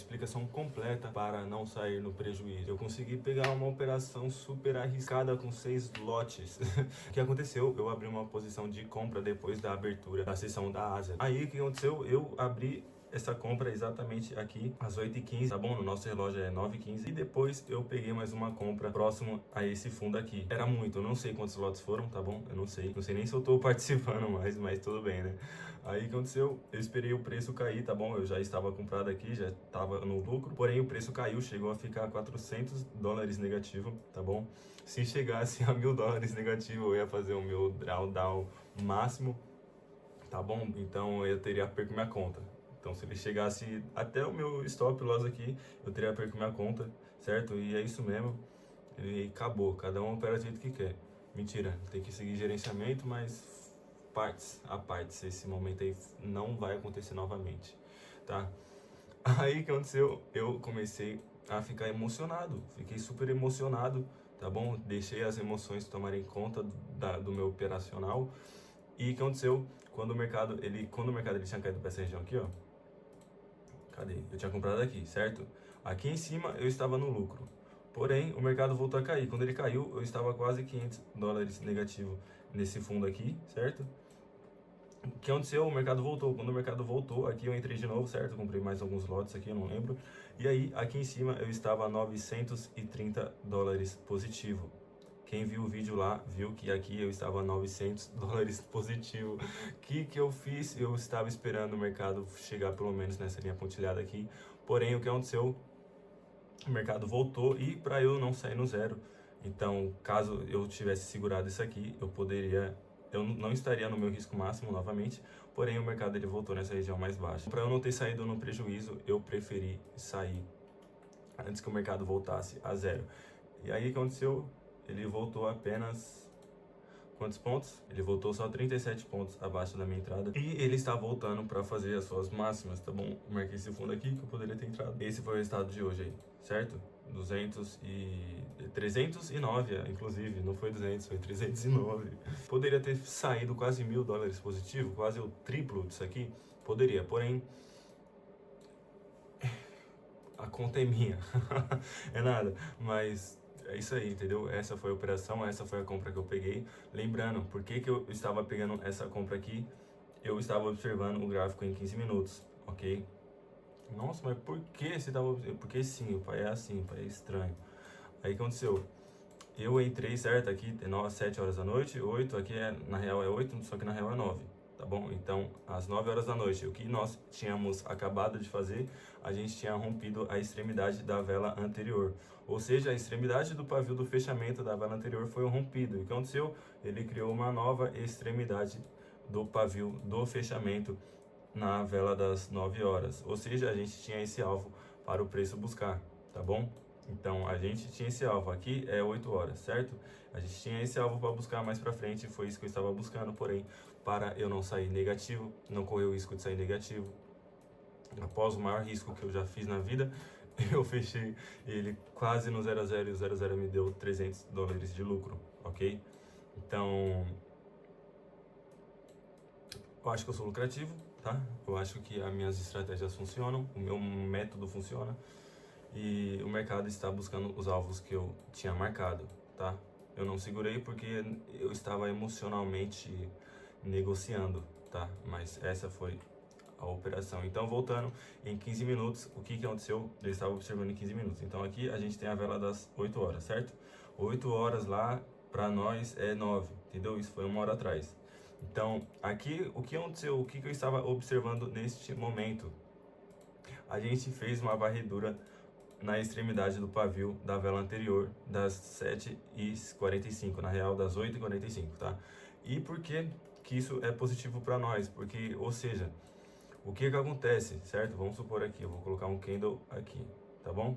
explicação completa para não sair no prejuízo. Eu consegui pegar uma operação super arriscada com 6 lotes. O que aconteceu? Eu abri uma posição de compra depois da abertura da sessão da Ásia. Aí o que aconteceu? Eu abri essa compra exatamente aqui às 8h15, tá bom? No nosso relógio é 9h15. E depois eu peguei mais uma compra próximo a esse fundo aqui. Era muito, eu não sei quantos lotes foram, tá bom? Eu não sei nem se eu tô participando mais, mas tudo bem, né? Aí o que aconteceu? Eu esperei o preço cair, tá bom? Eu já estava comprado aqui, já estava no lucro. Porém, o preço caiu, chegou a ficar $400 negativo, tá bom? Se chegasse a $1.000 negativo, eu ia fazer o meu drawdown máximo, tá bom? Então eu teria perco minha conta. Então se ele chegasse até o meu stop loss aqui, eu teria perco minha conta, certo? E é isso mesmo. E acabou, cada um opera do jeito que quer. Mentira, tem que seguir gerenciamento, mas partes a partes. Esse momento aí não vai acontecer novamente, tá? Aí o que aconteceu? Eu comecei a ficar emocionado, fiquei super emocionado, tá bom? Deixei as emoções tomarem conta do meu operacional. E o que aconteceu? Quando o mercado ele tinha caído para essa região aqui, ó. Cadê? Eu tinha comprado aqui, certo? Aqui em cima eu estava no lucro. Porém, o mercado voltou a cair. Quando ele caiu, eu estava quase $500 negativo nesse fundo aqui, certo? O que aconteceu? O mercado voltou. Quando o mercado voltou, aqui eu entrei de novo, certo? Comprei mais alguns lotes aqui, eu não lembro. E aí, aqui em cima, eu estava $930 positivo. Quem viu o vídeo lá, viu que aqui eu estava $900 positivo. O que eu fiz? Eu estava esperando o mercado chegar pelo menos nessa linha pontilhada aqui. Porém, o que aconteceu? O mercado voltou e para eu não sair no zero. Então, caso eu tivesse segurado isso aqui, eu não estaria no meu risco máximo novamente, porém o mercado ele voltou nessa região mais baixa. Para eu não ter saído no prejuízo, eu preferi sair antes que o mercado voltasse a zero. E aí o que aconteceu? Ele voltou apenas quantos pontos? Ele voltou só 37 pontos abaixo da minha entrada. E ele está voltando para fazer as suas máximas, tá bom? Eu marquei esse fundo aqui que eu poderia ter entrado. Esse foi o resultado de hoje aí, certo? 309, inclusive, não foi 200, foi 309. Poderia ter saído quase $1.000 positivo, quase o triplo disso aqui. Poderia, porém, a conta é minha. É nada, mas é isso aí, entendeu? Essa foi a operação, essa foi a compra que eu peguei. Lembrando, por que eu estava pegando essa compra aqui? Eu estava observando o gráfico em 15 minutos, ok? Nossa, mas por que você estava... Porque sim, o pai é assim, o pai é estranho. Aí o que aconteceu? Eu entrei, certo? Aqui é 7 horas da noite, 8, aqui na real é 8, só que na real é 9. Tá bom? Então, às 9 horas da noite, o que nós tínhamos acabado de fazer, a gente tinha rompido a extremidade da vela anterior. Ou seja, a extremidade do pavio do fechamento da vela anterior foi rompido. E o que aconteceu? Ele criou uma nova extremidade do pavio do fechamento na vela das 9 horas. Ou seja, a gente tinha esse alvo para o preço buscar, tá bom? Então, a gente tinha esse alvo, aqui é 8 horas, certo? A gente tinha esse alvo para buscar mais para frente, foi isso que eu estava buscando, porém, para eu não sair negativo, não correr o risco de sair negativo, após o maior risco que eu já fiz na vida, eu fechei ele quase no 0 a 0 e o 0 a 0 me deu $300 de lucro, ok? Então, eu acho que eu sou lucrativo, tá? Eu acho que as minhas estratégias funcionam, o meu método funciona. E o mercado está buscando os alvos que eu tinha marcado, tá? Eu não segurei porque eu estava emocionalmente negociando, tá? Mas essa foi a operação. Então, voltando, em 15 minutos, o que aconteceu? Eu estava observando em 15 minutos. Então, aqui a gente tem a vela das 8 horas, certo? 8 horas lá, para nós, é 9, entendeu? Isso foi 1 hora atrás. Então, aqui, o que aconteceu? O que eu estava observando neste momento? A gente fez uma varredura na extremidade do pavio da vela anterior, das 7h45, na real das 8h45, tá? E por que isso é positivo para nós? Porque, ou seja, o que acontece, certo? Vamos supor aqui, eu vou colocar um candle aqui, tá bom?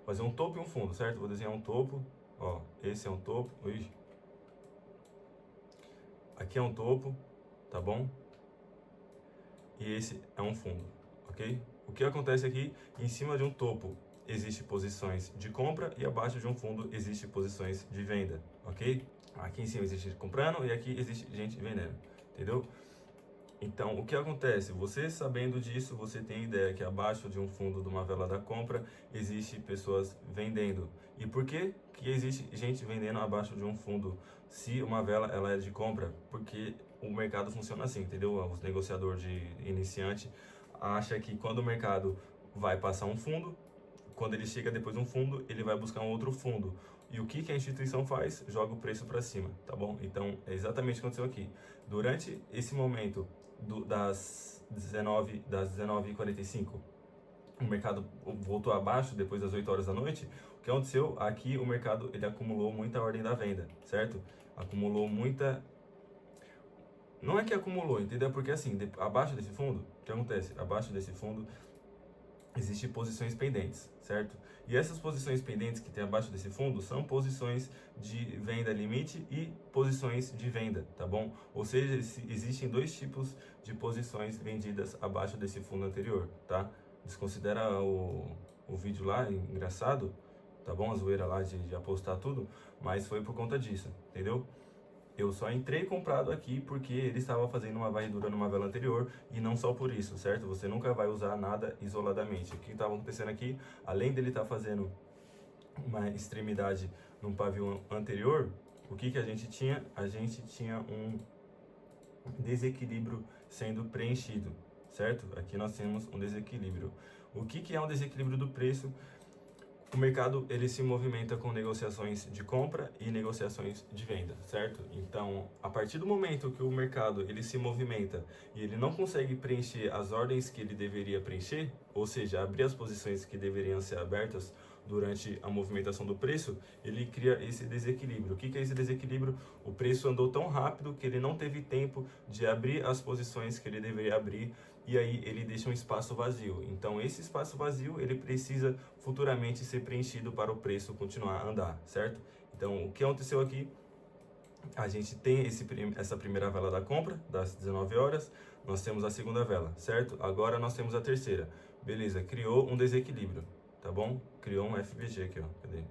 Fazer um topo e um fundo, certo? Vou desenhar um topo, ó, esse é um topo, ui. Aqui é um topo, tá bom? E esse é um fundo, ok? O que acontece aqui, em cima de um topo, existe posições de compra e abaixo de um fundo existe posições de venda, ok? Aqui em cima existe gente comprando e aqui existe gente vendendo, entendeu? Então, o que acontece? Você sabendo disso, você tem ideia que abaixo de um fundo de uma vela da compra, existe pessoas vendendo. E por que existe gente vendendo abaixo de um fundo? Se uma vela ela é de compra, porque o mercado funciona assim, entendeu? O negociador de iniciante acha que quando o mercado vai passar um fundo, quando ele chega depois de um fundo, ele vai buscar um outro fundo. E o que a instituição faz? Joga o preço para cima, tá bom? Então, é exatamente o que aconteceu aqui. Durante esse momento das 19h45, o mercado voltou abaixo depois das 8 horas da noite. O que aconteceu? Aqui o mercado ele acumulou muita ordem da venda, certo? Acumulou muita... Não é que acumulou, entendeu? Porque assim, abaixo desse fundo, o que acontece? Abaixo desse fundo existem posições pendentes, certo? E essas posições pendentes que tem abaixo desse fundo são posições de venda limite e posições de venda, tá bom? Ou seja, existem dois tipos de posições vendidas abaixo desse fundo anterior, tá? Desconsidera o vídeo lá, engraçado, tá bom? A zoeira lá de apostar tudo, mas foi por conta disso, entendeu? Eu só entrei comprado aqui porque ele estava fazendo uma varredura numa vela anterior e não só por isso, certo? Você nunca vai usar nada isoladamente. O que estava acontecendo aqui, além dele estar fazendo uma extremidade num pavio anterior, o que a gente tinha? A gente tinha um desequilíbrio sendo preenchido, certo? Aqui nós temos um desequilíbrio. O que é um desequilíbrio do preço? O mercado ele se movimenta com negociações de compra e negociações de venda, certo? Então, a partir do momento que o mercado ele se movimenta e ele não consegue preencher as ordens que ele deveria preencher, ou seja, abrir as posições que deveriam ser abertas durante a movimentação do preço, ele cria esse desequilíbrio. O que é esse desequilíbrio? O preço andou tão rápido que ele não teve tempo de abrir as posições que ele deveria abrir e aí ele deixa um espaço vazio. Então esse espaço vazio ele precisa futuramente ser preenchido para o preço continuar a andar, certo? Então o que aconteceu aqui? A gente tem essa primeira vela da compra das 19 horas, nós temos a segunda vela, certo? Agora nós temos a terceira. Beleza, criou um desequilíbrio, tá bom? Criou um FBG aqui, ó. Cadê?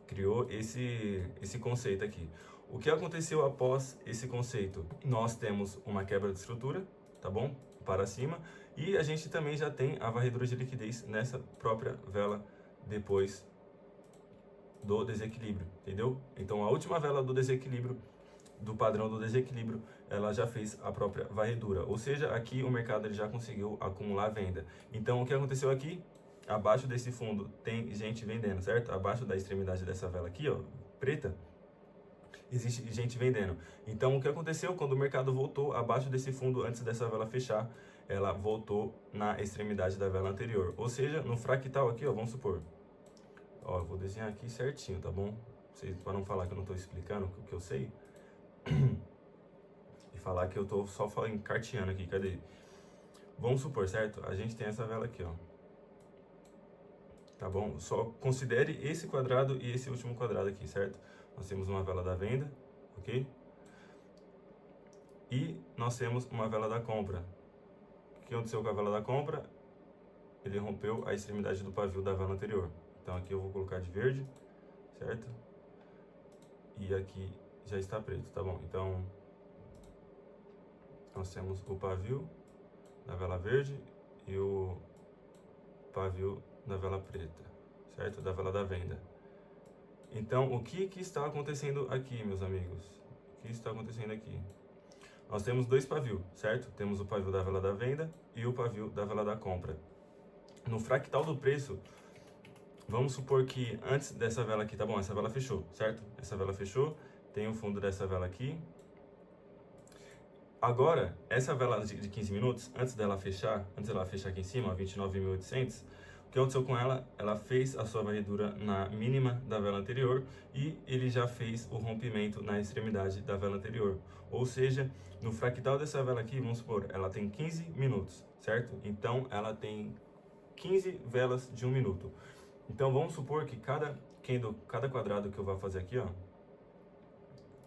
Criou esse conceito aqui. O que aconteceu após esse conceito? Nós temos uma quebra de estrutura, tá bom? Para cima. E a gente também já tem a varredura de liquidez nessa própria vela depois do desequilíbrio, entendeu? Então a última vela do desequilíbrio, do padrão do desequilíbrio, ela já fez a própria varredura. Ou seja, aqui o mercado ele já conseguiu acumular venda. Então o que aconteceu aqui? Abaixo desse fundo tem gente vendendo, certo? Abaixo da extremidade dessa vela aqui, ó, preta, existe gente vendendo. Então o que aconteceu quando o mercado voltou abaixo desse fundo antes dessa vela fechar? Ela voltou na extremidade da vela anterior. Ou seja, no fractal aqui, ó, vamos supor. Ó, eu vou desenhar aqui certinho, tá bom? Para não falar que eu não estou explicando o que eu sei. E falar que eu tô só falando carteando aqui, cadê? Vamos supor, certo? A gente tem essa vela aqui, ó. Tá bom? Só considere esse quadrado e esse último quadrado aqui, certo? Nós temos uma vela da venda, ok? E nós temos uma vela da compra. O que aconteceu com a vela da compra? Ele rompeu a extremidade do pavio da vela anterior. Então aqui eu vou colocar de verde, certo? E aqui já está preto, tá bom? Então nós temos o pavio da vela verde e o pavio da vela preta, certo? Da vela da venda. Então, o que está acontecendo aqui, meus amigos? O que está acontecendo aqui? Nós temos dois pavios, certo? Temos o pavio da vela da venda e o pavio da vela da compra. No fractal do preço, vamos supor que antes dessa vela aqui, tá bom? Essa vela fechou, certo? Essa vela fechou, tem o fundo dessa vela aqui. Agora, essa vela de 15 minutos, antes dela fechar aqui em cima, 29.800, o que aconteceu com ela? Ela fez a sua varredura na mínima da vela anterior e ele já fez o rompimento na extremidade da vela anterior. Ou seja, no fractal dessa vela aqui, vamos supor, ela tem 15 minutos, certo? Então, ela tem 15 velas de 1 minuto. Então, vamos supor que cada quadrado que eu vou fazer aqui, ó,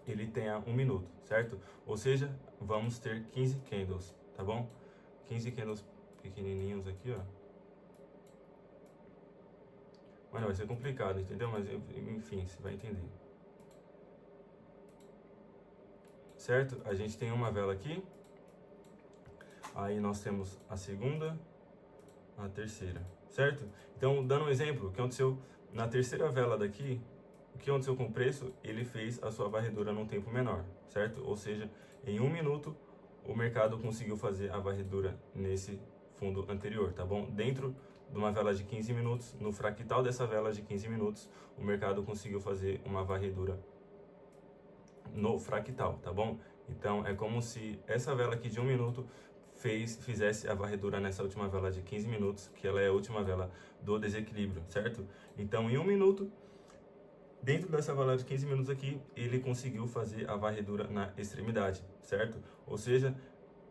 ele tenha 1 minuto, certo? Ou seja, vamos ter 15 candles, tá bom? 15 candles pequenininhos aqui, ó. Mas vai ser complicado, entendeu? Mas enfim, você vai entender. Certo? A gente tem uma vela aqui, Aí nós temos a segunda, a terceira, certo? Então, dando um exemplo, o que aconteceu na terceira vela daqui, o que aconteceu com o preço? Ele fez a sua varredura num tempo menor, certo? Ou seja, em 1 minuto, o mercado conseguiu fazer a varredura nesse fundo anterior, tá bom? Dentro de uma vela de 15 minutos, no fractal dessa vela de 15 minutos, o mercado conseguiu fazer uma varredura no fractal, tá bom? Então, é como se essa vela aqui de 1 minuto fizesse a varredura nessa última vela de 15 minutos, que ela é a última vela do desequilíbrio, certo? Então, em 1 minuto, dentro dessa vela de 15 minutos aqui, ele conseguiu fazer a varredura na extremidade, certo? Ou seja,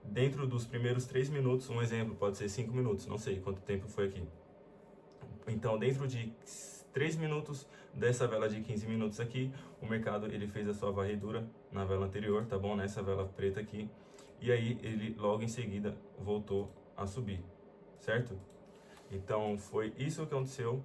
dentro dos primeiros 3 minutos, um exemplo, pode ser 5 minutos, não sei quanto tempo foi aqui. Então, dentro de 3 minutos dessa vela de 15 minutos aqui, o mercado ele fez a sua varredura na vela anterior, tá bom? Nessa vela preta aqui. E aí, ele logo em seguida voltou a subir, certo? Então, foi isso que aconteceu.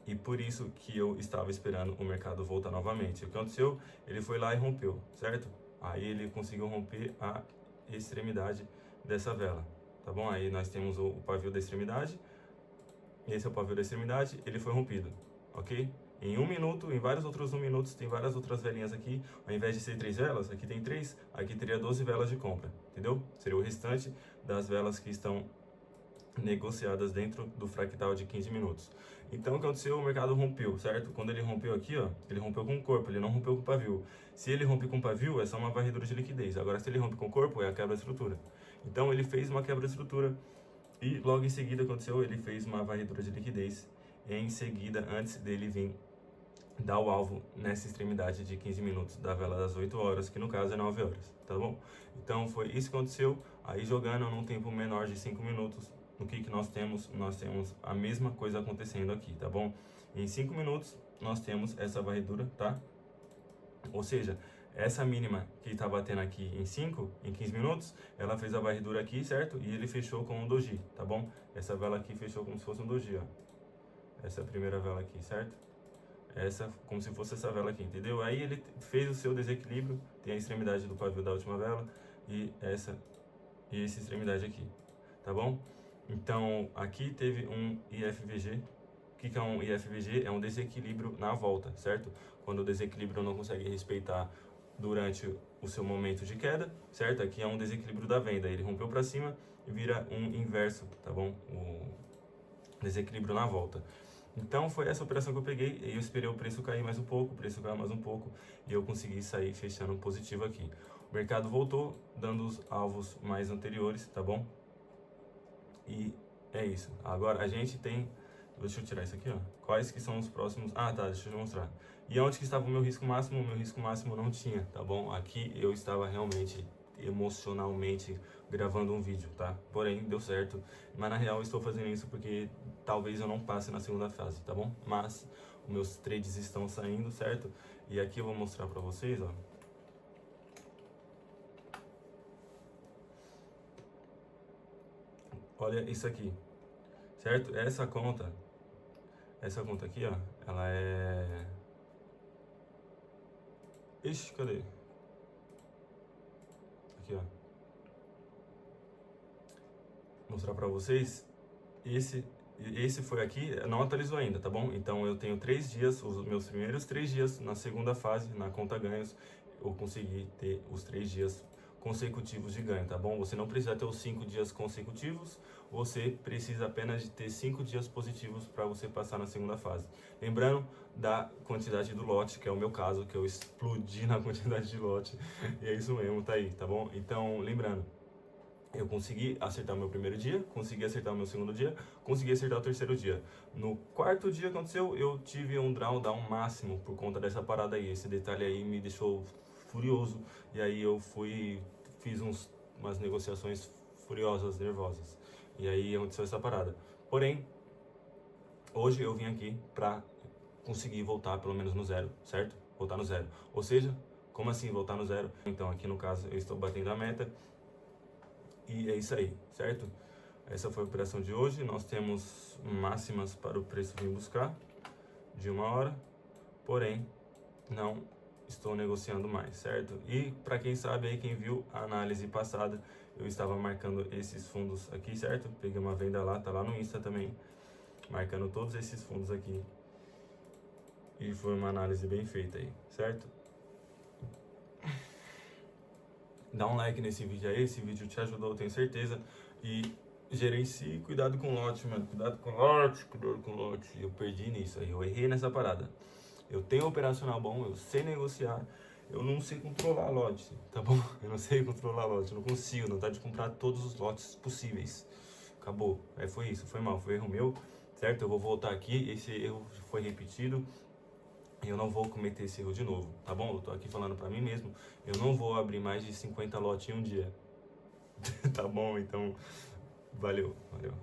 E por isso que eu estava esperando o mercado voltar novamente. O que aconteceu? Ele foi lá e rompeu, certo? Aí ele conseguiu romper a extremidade dessa vela, tá bom? Aí nós temos o pavio da extremidade. Esse é o pavio da extremidade, ele foi rompido, ok? Em 1 minuto, em vários outros 1 minutos, tem várias outras velinhas aqui. Ao invés de ser 3 velas, aqui tem 3, aqui teria 12 velas de compra, entendeu? Seria o restante das velas que estão negociadas dentro do fractal de 15 minutos. Então, o que aconteceu? O mercado rompeu, certo? Quando ele rompeu aqui, ó, ele rompeu com o corpo, ele não rompeu com o pavio. Se ele rompe com o pavio, é só uma varredura de liquidez. Agora, se ele rompe com o corpo, é a quebra de estrutura. Então, ele fez uma quebra de estrutura e logo em seguida aconteceu, ele fez uma varredura de liquidez. Em seguida, antes dele vir dar o alvo nessa extremidade de 15 minutos da vela das 8 horas, que no caso é 9 horas, tá bom? Então, foi isso que aconteceu. Aí, jogando num tempo menor de 5 minutos, o que nós temos? Nós temos a mesma coisa acontecendo aqui, tá bom? Em 5 minutos, nós temos essa varredura, tá? Ou seja, essa mínima que está batendo aqui em 15 minutos, ela fez a varredura aqui, certo? E ele fechou com um doji, tá bom? Essa vela aqui fechou como se fosse um doji, ó. Essa é a primeira vela aqui, certo? Essa, como se fosse essa vela aqui, entendeu? Aí ele fez o seu desequilíbrio, tem a extremidade do pavio da última vela e essa extremidade aqui, tá bom? Então, aqui teve um IFVG. O que é um IFVG? É um desequilíbrio na volta, certo? Quando o desequilíbrio não consegue respeitar durante o seu momento de queda, certo? Aqui é um desequilíbrio da venda. Ele rompeu para cima e vira um inverso, tá bom? O desequilíbrio na volta. Então, foi essa operação que eu peguei e eu esperei o preço cair mais um pouco, o preço cair mais um pouco e eu consegui sair fechando positivo aqui. O mercado voltou, dando os alvos mais anteriores, tá bom? E é isso. Agora a gente tem... Deixa eu tirar isso aqui, ó. Quais que são os próximos... Ah, tá, deixa eu te mostrar. E onde que estava o meu risco máximo? O meu risco máximo não tinha, tá bom? Aqui eu estava realmente emocionalmente gravando um vídeo, tá? Porém, deu certo. Mas na real eu estou fazendo isso porque talvez eu não passe na segunda fase, tá bom? Mas os meus trades estão saindo, certo? E aqui eu vou mostrar pra vocês, ó. Olha isso aqui, certo? Essa conta aqui, ó, ela é... Ixi, cadê? Aqui, ó. Vou mostrar pra vocês. Esse foi aqui, não atualizou ainda, tá bom? Então eu tenho 3 dias, os meus primeiros 3 dias na segunda fase, na conta ganhos, eu consegui ter os 3 dias consecutivos de ganho, tá bom? Você não precisa ter os 5 dias consecutivos, você precisa apenas de ter 5 dias positivos para você passar na segunda fase. Lembrando da quantidade do lote, que é o meu caso, que eu explodi na quantidade de lote, e é isso mesmo, tá aí, tá bom? Então, lembrando, eu consegui acertar o meu primeiro dia, consegui acertar o meu segundo dia, consegui acertar o terceiro dia. No quarto dia que aconteceu, eu tive um drawdown máximo por conta dessa parada aí. Esse detalhe aí me deixou furioso. E aí eu fiz umas negociações furiosas, nervosas. E aí aconteceu essa parada. Porém, hoje eu vim aqui pra conseguir voltar pelo menos no zero, certo? Voltar no zero. Ou seja, como assim voltar no zero? Então aqui no caso eu estou batendo a meta. E é isso aí, certo? Essa foi a operação de hoje. Nós temos máximas para o preço vir buscar de 1 hora, porém não estou negociando mais, certo? E para quem sabe aí, quem viu a análise passada, eu estava marcando esses fundos aqui, certo? Peguei uma venda lá, tá lá no Insta também, marcando todos esses fundos aqui. E foi uma análise bem feita aí, certo? Dá um like nesse vídeo aí, esse vídeo te ajudou, eu tenho certeza. E gerencie, cuidado com lote, mano. Cuidado com lote, cuidado com lote. Eu perdi nisso aí, eu errei nessa parada. Eu tenho operacional bom, eu sei negociar, eu não sei controlar lote, tá bom? Eu não sei controlar lote, eu não consigo, não dá de comprar todos os lotes possíveis. Acabou. Aí foi isso, foi mal, foi erro meu, certo? Eu vou voltar aqui, esse erro foi repetido. E eu não vou cometer esse erro de novo, tá bom? Eu tô aqui falando pra mim mesmo, eu não vou abrir mais de 50 lotes em um dia. Tá bom? Então, valeu, valeu.